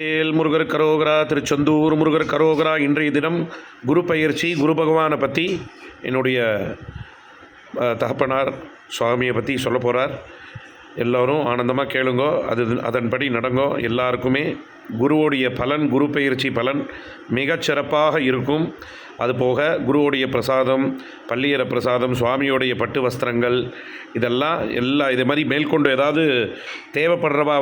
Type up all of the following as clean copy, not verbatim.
முருகர் கரோகரா, திருச்செந்தூர் முருகர் கரோகரா. இன்றைய தினம் குரு பயிற்சி, குரு பகவானை பற்றி என்னுடைய தகப்பனார் சுவாமியை பற்றி சொல்ல போகிறார். எல்லோரும் ஆனந்தமாக கேளுங்கோ, அதன்படி நடங்கோ. எல்லாருக்குமே குருவோடைய பலன், குரு பயிற்சி பலன் மிகச்சிறப்பாக இருக்கும். அதுபோக குருவோடைய பிரசாதம், பள்ளியற பிரசாதம், சுவாமியோடைய பட்டு வஸ்திரங்கள், இதெல்லாம் இது மாதிரி மேற்கொண்டு ஏதாவது தேவைப்படுறவா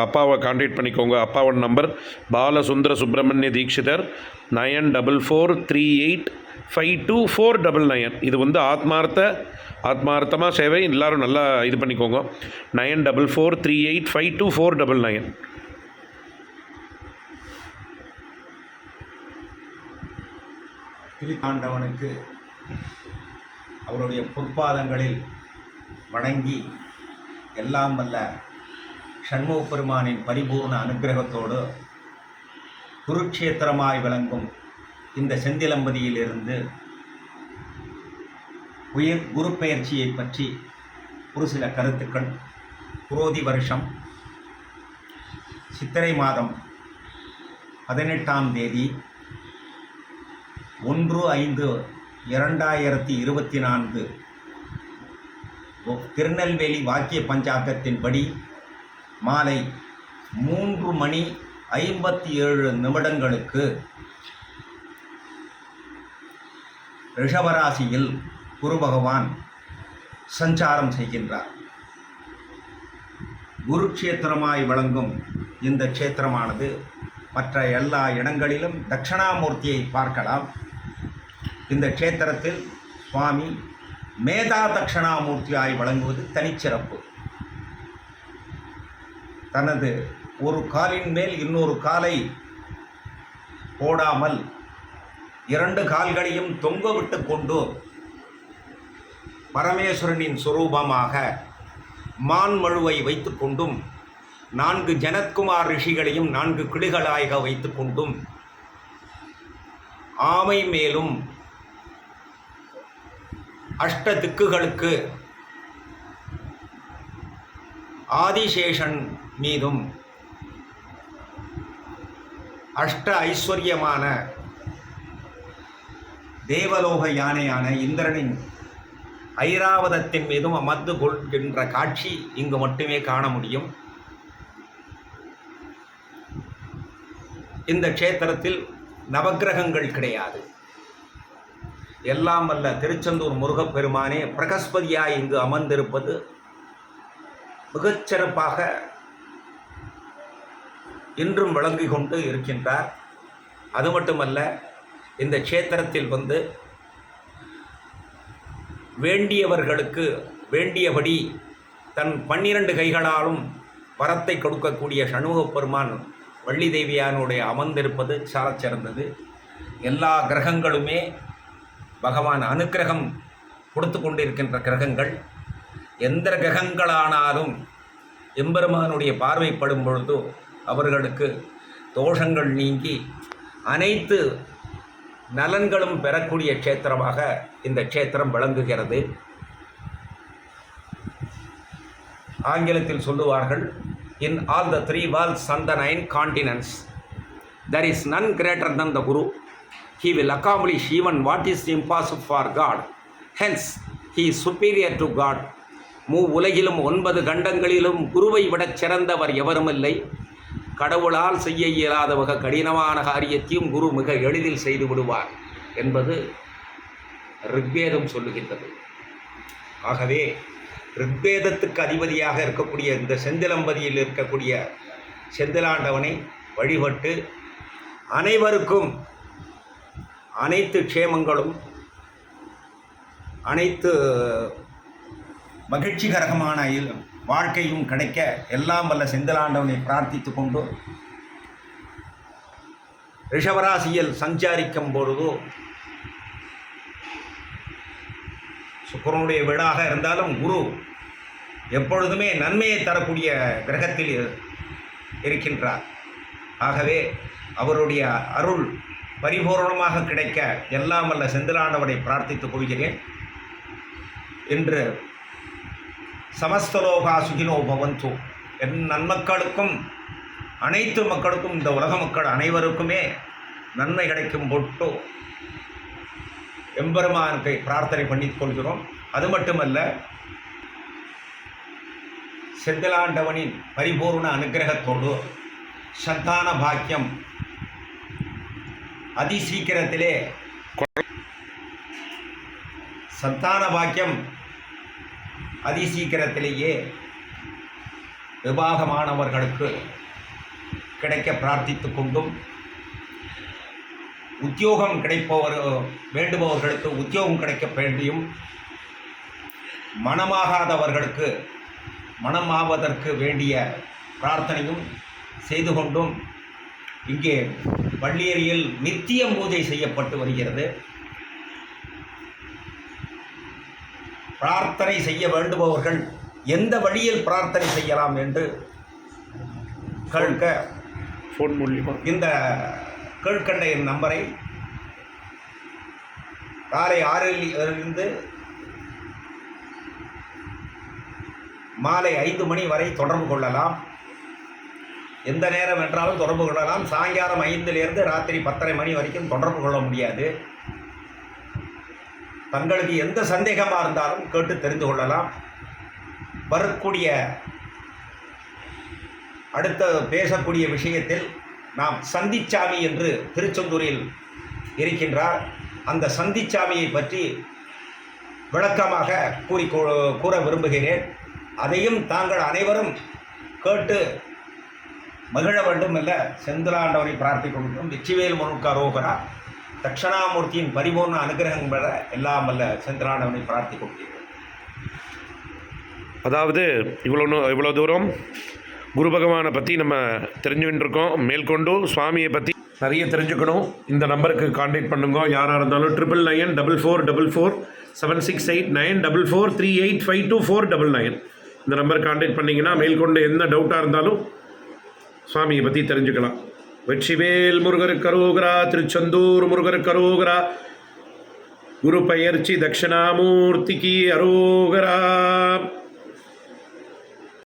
அப்பாவை கான்டாக்ட் பண்ணிக்கோங்க. அப்பாவோட நம்பர் பாலசுந்தர சுப்பிரமணிய தீட்சிதர் 9438522499. இது ஆத்மார்த்தமாக சேவை. எல்லோரும் நல்லா இது பண்ணிக்கோங்க. 9438522499. திருத்தாண்டவனுக்கு அவருடைய பொற்பாதங்களில் வணங்கி எல்லாம் வல்ல ஷண்முக பெருமானின் பரிபூர்ண அனுக்கிரகத்தோடு குருட்சேத்திரமாய் விளங்கும் இந்த செந்திலம்பதியிலிருந்து குரு பெயர்ச்சியை பற்றி ஒரு சில கருத்துக்கள். குரோதி வருஷம் சித்திரை மாதம் 18ஆம் தேதி 1/5/2024 திருநெல்வேலி வாக்கிய பஞ்சாங்கத்தின்படி மாலை 3:57 ரிஷபராசியில் குரு பகவான் சஞ்சாரம் செய்கின்றார். குருக்ஷேத்திரமாய் வழங்கும் இந்த க்ஷேத்திரமானது மற்ற எல்லா இடங்களிலும் தட்சிணாமூர்த்தியை பார்க்கலாம். இந்த க்ஷேத்திரத்தில் சுவாமி மேதா தட்சிணாமூர்த்தியாய் வழங்குவது தனிச்சிறப்பு. தனது ஒரு காலின் மேல் இன்னொரு காலை போடாமல் 2 கால்களையும் தொங்க விட்டு கொண்டு பரமேஸ்வரனின் சுரூபமாக மான்மழுவை வைத்து கொண்டும் 4 ஜனத்குமார் ரிஷிகளையும் 4 கிளிகளாக வைத்து கொண்டும் ஆமை மேலும் அஷ்ட திக்குகளுக்கு ஆதிசேஷன் மீதும் அஷ்ட ஐஸ்வர்யமான தேவலோக யானையான இந்திரனின் ஐராவதத்தின் மீதும் அமர்ந்து கொள்கின்ற காட்சி இங்கு மட்டுமே காண முடியும். இந்த க்ஷேத்திரத்தில் நவக்கிரகங்கள் கிடையாது. எல்லாம் வல்ல திருச்செந்தூர் முருகப்பெருமானே பிரகஸ்பதியாய் இங்கு அமர்ந்திருப்பது மிகச்சிறப்பாக இன்றும் விளங்கி கொண்டு இருக்கின்றார். அது மட்டுமல்ல, இந்த க்ஷேத்திரத்தில் வேண்டியவர்களுக்கு வேண்டியபடி தன் 12 கைகளாலும் வரத்தை கொடுக்கக்கூடிய ஷண்முகப் பெருமான் வள்ளி தேவியானுடைய அமர்ந்திருப்பது சாலச் சிறந்தது. எல்லா கிரகங்களுமே பகவான் அனுக்கிரகம் கொடுத்து கொண்டிருக்கின்ற கிரகங்கள். எந்த கிரகங்களானாலும் எம்பெருமானுடைய பார்வைப்படும் பொழுது அவர்களுக்கு தோஷங்கள் நீங்கி அனைத்து நலன்களும் பெறக்கூடிய க்ஷேத்திரமாக இந்த க்ஷேத்திரம் விளங்குகிறது. ஆங்கிலத்தில் சொல்லுவார்கள், in all the 3 worlds and the 9 continents there is none greater than the Guru. He will accomplish even what is impossible for God. Hence, he is superior to God. உலகிலும் 9 கண்டங்களிலும் குருவை விடச் சிறந்தவர் எவருமில்லை. கடவுளால் செய்ய இயலாத வகை கடினமான காரியத்தையும் குரு மிக எளிதில் செய்து விடுவார் என்பது ரிக்வேதம் சொல்லுகின்றது. ஆகவே ரிக்வேதத்துக்கு அதிபதியாக இருக்கக்கூடிய இந்த செந்திலம்பதியில் இருக்கக்கூடிய செந்திலாண்டவனை வழிபட்டு அனைவருக்கும் அனைத்து க்ஷேமங்களும் அனைத்து மகிழ்ச்சிகரமான வாழ்க்கையும் கிடைக்க எல்லாம் வல்ல செந்திலாண்டவனை பிரார்த்தித்து கொண்டு, ரிஷபராசியில் சஞ்சாரிக்கும் பொழுது சுக்கிரனுடைய வீடாக இருந்தாலும் குரு எப்பொழுதுமே நன்மையை தரக்கூடிய கிரகத்தில் இருக்கின்றார். ஆகவே அவருடைய அருள் பரிபூர்ணமாக கிடைக்க எல்லாம் வல்ல செந்திலாண்டவனை பிரார்த்தித்துக் கொள்கிறேன். இன்று சமஸ்தலோகா சுகினோ பவந்து, என் நன்மக்களுக்கும் அனைத்து மக்களுக்கும், இந்த உலக மக்கள் அனைவருக்குமே நன்மை கிடைக்கும் பொருட்டு எம்பெருமானுக்கு பிரார்த்தனை பண்ணிக் கொள்கிறோம். அது மட்டுமல்ல, செந்திலாண்டவனின் பரிபூர்ண அனுக்கிரகத்தோடு சந்தான பாக்கியம் அதிசீக்கிரத்திலே அதிசீக்கிரத்திலேயே விவாகமானவர்களுக்கு கிடைக்க பிரார்த்தித்து கொண்டும், உத்தியோகம் வேண்டுபவர்களுக்கு உத்தியோகம் கிடைக்க வேண்டியும், மனமாகாதவர்களுக்கு மனமாவதற்கு வேண்டிய பிரார்த்தனையும் செய்து கொண்டும் இங்கே வள்ளியரியில் நித்தியம் பூஜை செய்யப்பட்டு வருகிறது. பிரார்த்தனை செய்ய வேண்டுபவர்கள் எந்த வழியில் பிரார்த்தனை செய்யலாம் என்று கேட்க ஃபோன் மூலியமா இந்த கீழ்கண்ட என் நம்பரை காலை 6 மாலை 5 மணி வரை தொடர்பு கொள்ளலாம். எந்த நேரம் என்றாலும் தொடர்பு கொள்ளலாம். சாயங்காலம் 5 ராத்திரி 10:30 மணி வரைக்கும் தொடர்பு கொள்ள முடியாது. தங்களுக்கு எந்த சந்தேகமாக இருந்தாலும் கேட்டு தெரிந்து கொள்ளலாம். வரக்கூடிய அடுத்த பேசக்கூடிய விஷயத்தில் நாம் சந்திச்சாமி என்று திருச்செந்தூரில் இருக்கின்றார். அந்த சந்திச்சாமியை பற்றி விளக்கமாக கூற விரும்புகிறேன். அதையும் தாங்கள் அனைவரும் கேட்டு மகிழ வேண்டும் அல்ல. செந்திலாண்டவனை பிரார்த்திக்கொண்டும் வெற்றிவேல் முருகனுக்கு அரோகரா. தட்சணாமூர்த்தியின் பரிபூர்ண அனுகிரகம் பெற எல்லாம் அல்ல செந்திலாண்டவனை பிரார்த்திக்கொள்கிறேன். அதாவது இவ்வளோ தூரம் குரு பகவானை பற்றி நம்ம தெரிஞ்சுக்கிட்டு இருக்கோம். மேற்கொண்டு சுவாமியை பற்றி நிறைய தெரிஞ்சுக்கணும். இந்த நம்பருக்கு கான்டாக்ட் பண்ணுங்க. யாராக இருந்தாலும் 99444689443852452499 இந்த நம்பர் கான்டாக்ட் பண்ணிங்கன்னா மேற்கொண்டு எந்த டவுட்டாக இருந்தாலும் சுவாமியை பற்றி தெரிஞ்சுக்கலாம். வெற்றிவேல் முருகருக்கு அரோகரா. திருச்செந்தூர் முருகருக்கு அரோகரா. குரு பெயர்ச்சி தட்சிணாமூர்த்திக்கு அரோகரா.